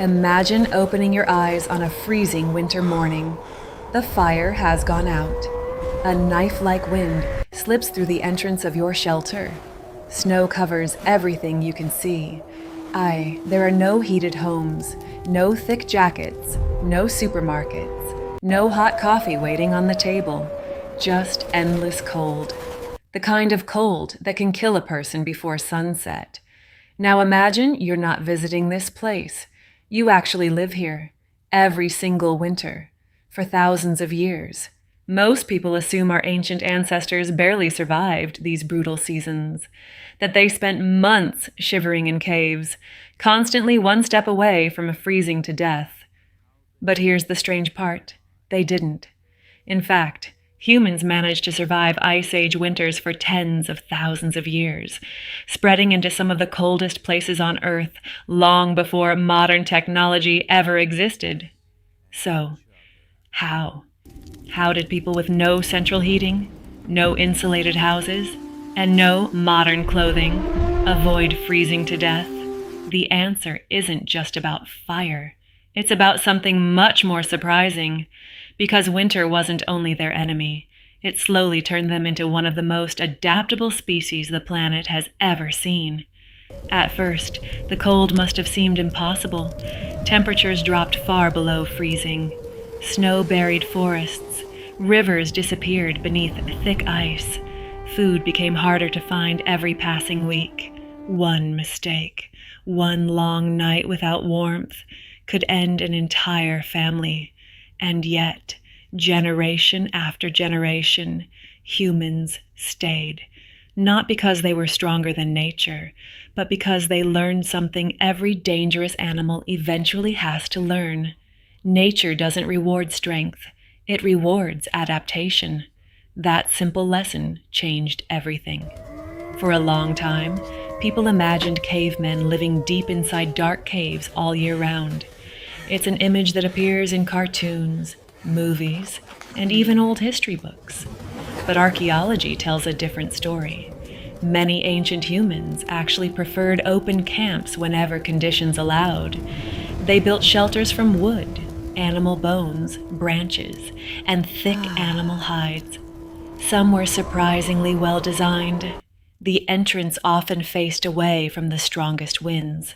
Imagine opening your eyes on a freezing winter morning. The fire has gone out. A knife-like wind slips through the entrance of your shelter. Snow covers everything you can see. There are no heated homes, no thick jackets, no supermarkets, no hot coffee waiting on the table. Just endless cold. The kind of cold that can kill a person before sunset. Now imagine you're not visiting this place. You actually live here, every single winter, for thousands of years. Most people assume our ancient ancestors barely survived these brutal seasons, that they spent months shivering in caves, constantly one step away from freezing to death. But here's the strange part. They didn't. In fact, humans managed to survive Ice Age winters for tens of thousands of years, spreading into some of the coldest places on Earth long before modern technology ever existed. So, how? How did people with no central heating, no insulated houses, and no modern clothing avoid freezing to death? The answer isn't just about fire. It's about something much more surprising. Because winter wasn't only their enemy, it slowly turned them into one of the most adaptable species the planet has ever seen. At first, the cold must have seemed impossible. Temperatures dropped far below freezing. Snow-buried forests, rivers disappeared beneath thick ice. Food became harder to find every passing week. One mistake, one long night without warmth, could end an entire family. And yet, generation after generation, humans stayed. Not because they were stronger than nature, but because they learned something every dangerous animal eventually has to learn. Nature doesn't reward strength, it rewards adaptation. That simple lesson changed everything. For a long time, people imagined cavemen living deep inside dark caves all year round. It's an image that appears in cartoons, movies, and even old history books. But archaeology tells a different story. Many ancient humans actually preferred open camps whenever conditions allowed. They built shelters from wood, animal bones, branches, and thick animal hides. Some were surprisingly well designed. The entrance often faced away from the strongest winds.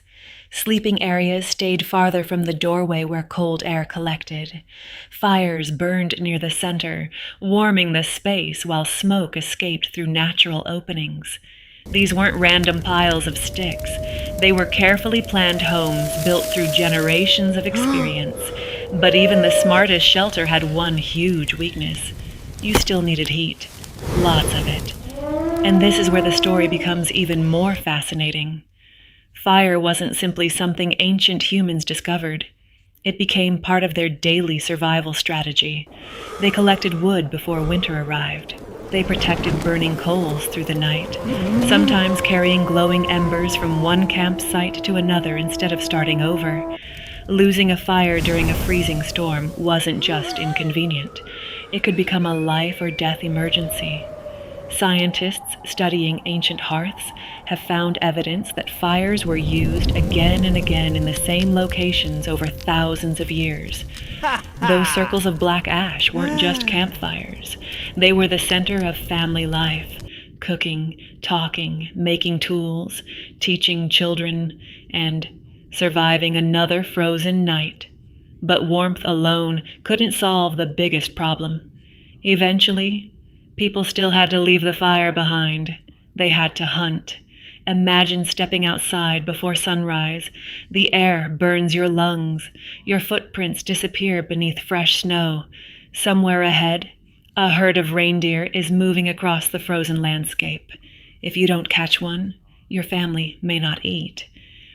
Sleeping areas stayed farther from the doorway where cold air collected. Fires burned near the center, warming the space while smoke escaped through natural openings. These weren't random piles of sticks. They were carefully planned homes built through generations of experience. But even the smartest shelter had one huge weakness. You still needed heat. Lots of it. And this is where the story becomes even more fascinating. Fire wasn't simply something ancient humans discovered. It became part of their daily survival strategy. They collected wood before winter arrived. They protected burning coals through the night, sometimes carrying glowing embers from one campsite to another instead of starting over. Losing a fire during a freezing storm wasn't just inconvenient. It could become a life or death emergency. Scientists studying ancient hearths have found evidence that fires were used again and again in the same locations over thousands of years. Those circles of black ash weren't just campfires. They were the center of family life, cooking, talking, making tools, teaching children, and surviving another frozen night. But warmth alone couldn't solve the biggest problem. Eventually, people still had to leave the fire behind. They had to hunt. Imagine stepping outside before sunrise. The air burns your lungs. Your footprints disappear beneath fresh snow. Somewhere ahead, a herd of reindeer is moving across the frozen landscape. If you don't catch one, your family may not eat.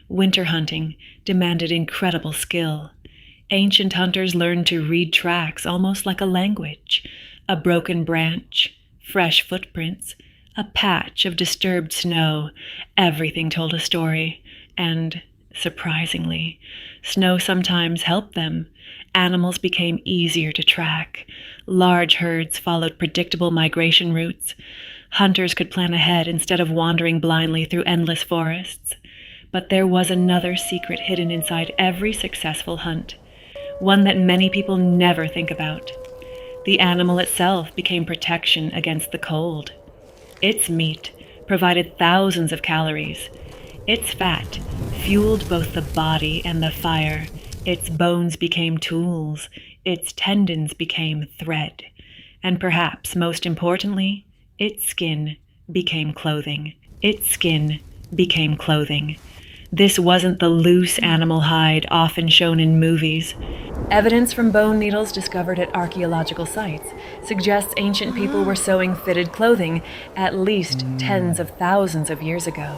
Winter hunting demanded incredible skill. Ancient hunters learned to read tracks almost like a language. A broken branch, fresh footprints, a patch of disturbed snow. Everything told a story. And, surprisingly, snow sometimes helped them. Animals became easier to track. Large herds followed predictable migration routes. Hunters could plan ahead instead of wandering blindly through endless forests. But there was another secret hidden inside every successful hunt, one that many people never think about. The animal itself became protection against the cold. Its meat provided thousands of calories. Its fat fueled both the body and the fire. Its bones became tools. Its tendons became thread. And perhaps most importantly, its skin became clothing. Its skin became clothing. This wasn't the loose animal hide often shown in movies. Evidence from bone needles discovered at archaeological sites suggests ancient people were sewing fitted clothing at least tens of thousands of years ago.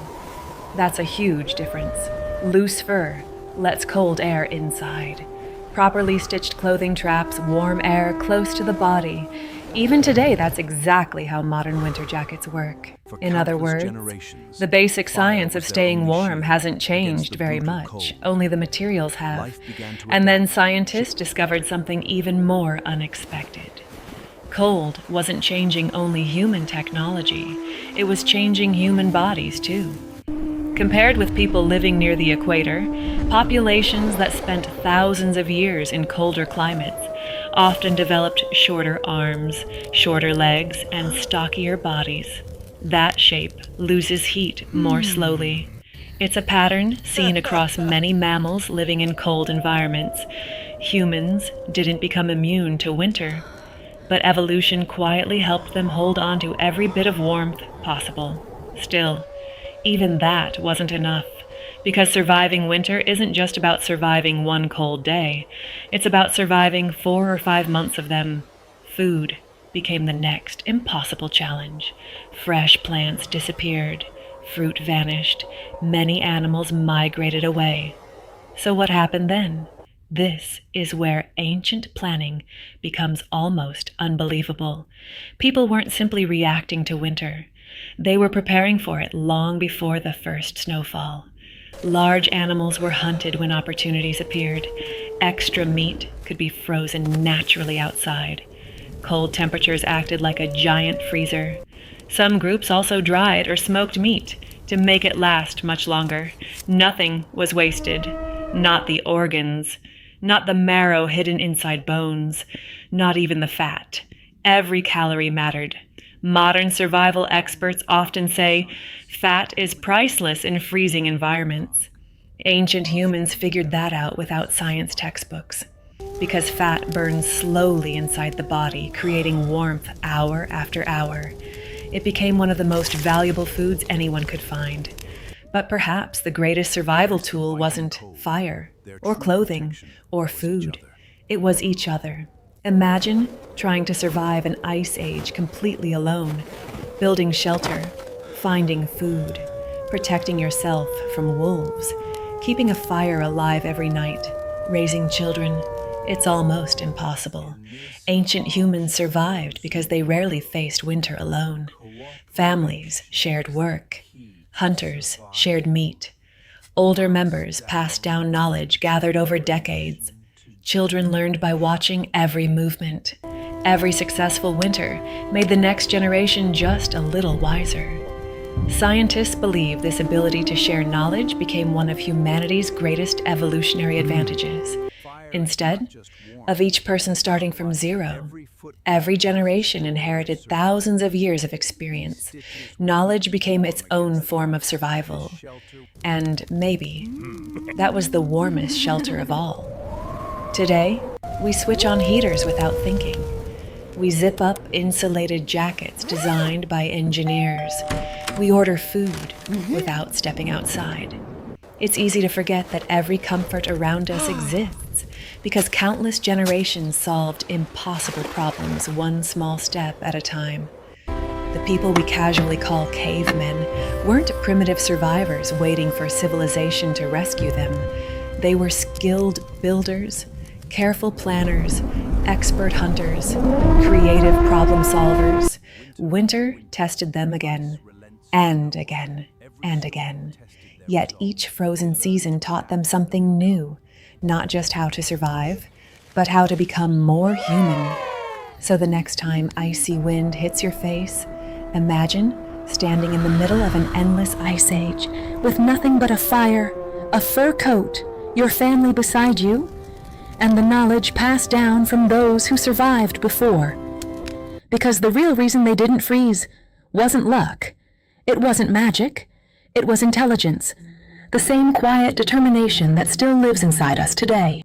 That's a huge difference. Loose fur lets cold air inside. Properly stitched clothing traps warm air close to the body. Even today, that's exactly how modern winter jackets work. In other words, the basic science of staying warm hasn't changed very much, only the materials have. And then scientists discovered something even more unexpected. Cold wasn't changing only human technology, it was changing human bodies too. Compared with people living near the equator, populations that spent thousands of years in colder climates often developed shorter arms, shorter legs, and stockier bodies. That shape loses heat more slowly. It's a pattern seen across many mammals living in cold environments. Humans didn't become immune to winter, but evolution quietly helped them hold on to every bit of warmth possible. Still, even that wasn't enough, because surviving winter isn't just about surviving one cold day. It's about surviving 4 or 5 months of them. Food became the next impossible challenge. Fresh plants disappeared, fruit vanished, many animals migrated away. So what happened then? This is where ancient planning becomes almost unbelievable. People weren't simply reacting to winter. They were preparing for it long before the first snowfall. Large animals were hunted when opportunities appeared. Extra meat could be frozen naturally outside. Cold temperatures acted like a giant freezer. Some groups also dried or smoked meat to make it last much longer. Nothing was wasted. Not the organs, not the marrow hidden inside bones, not even the fat. Every calorie mattered. Modern survival experts often say fat is priceless in freezing environments. Ancient humans figured that out without science textbooks. Because fat burns slowly inside the body, creating warmth hour after hour. It became one of the most valuable foods anyone could find. But perhaps the greatest survival tool wasn't fire, or clothing, or food. It was each other. Imagine trying to survive an ice age completely alone, building shelter, finding food, protecting yourself from wolves, keeping a fire alive every night, raising children. It's almost impossible. Ancient humans survived because they rarely faced winter alone. Families shared work. Hunters shared meat. Older members passed down knowledge gathered over decades. Children learned by watching every movement. Every successful winter made the next generation just a little wiser. Scientists believe this ability to share knowledge became one of humanity's greatest evolutionary advantages. Instead of each person starting from zero, every generation inherited thousands of years of experience. Knowledge became its own form of survival. And maybe that was the warmest shelter of all. Today, we switch on heaters without thinking. We zip up insulated jackets designed by engineers. We order food without stepping outside. It's easy to forget that every comfort around us exists because countless generations solved impossible problems one small step at a time. The people we casually call cavemen weren't primitive survivors waiting for civilization to rescue them. They were skilled builders, careful planners, expert hunters, creative problem solvers. Winter tested them again, and again, and again. Yet each frozen season taught them something new, not just how to survive, but how to become more human. So the next time icy wind hits your face, imagine standing in the middle of an endless ice age, with nothing but a fire, a fur coat, your family beside you, and the knowledge passed down from those who survived before. Because the real reason they didn't freeze wasn't luck. It wasn't magic. It was intelligence. The same quiet determination that still lives inside us today.